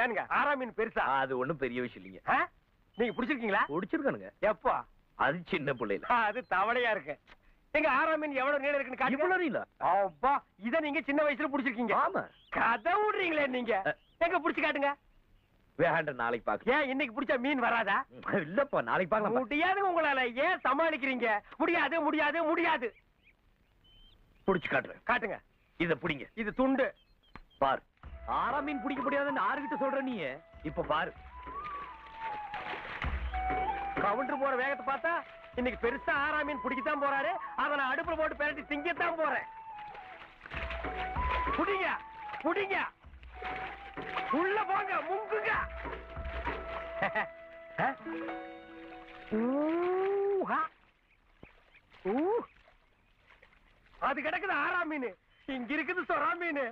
ஏனுங்க ஆறாம் மீன் பெருசா? அது ஒண்ணும் பெரிய விஷயம் இல்லைங்க. நீங்க பிடிச்சிருக்கீங்களா? பிடிச்சிருக்கானுங்க. எப்போ? அது சின்ன பிள்ளைல. அது தவளையா இருக்கு. எங்க ஆறாம் மீன் எவ்வளவு நீளம் இருக்குன்னு காட்டுங்க. இவ்வளவு நீளம்? அப்பா, இத நீங்க சின்ன வயசுல பிடிச்சிருக்கீங்க. ஆமா. கதை விடுறீங்களே நீங்க. எங்க பிடிச்சு காட்டுங்க. வேண்டாம், நாளைக்கு பாக்க. ஏன் இன்னைக்கு பிடிச்ச மீன் வராதா? இல்லப்பா, நாளைக்கு பாக்கலாம். முடியாதுங்க உங்களால. ஏன் சமாளிக்கிறீங்க? முடியாது முடியாது முடியாது. புடிச்சு காட்டுறேன். காட்டுங்க. இத புடிங்க. இது துண்டு. பாரு, ஆறாம் மீன் பிடிக்க முடியாதுன்னு ஆறுகிட்ட சொல்ற நீ. இப்ப பாரு, கவுண்டர் போற வேகத்தை பார்த்தா இன்னைக்கு பெருசா ஆறாம் மீன் பிடிக்கத்தான் போறாரு. அதை நான் அடுப்புல போட்டு பெரட்டி திங்கத்தான் போறேன். புடிங்க புடிங்க, உள்ள போங்க, முங்குங்க. அது கிடக்குது ஆறாம் மீன், இங்க இருக்குது சொரா மீன்.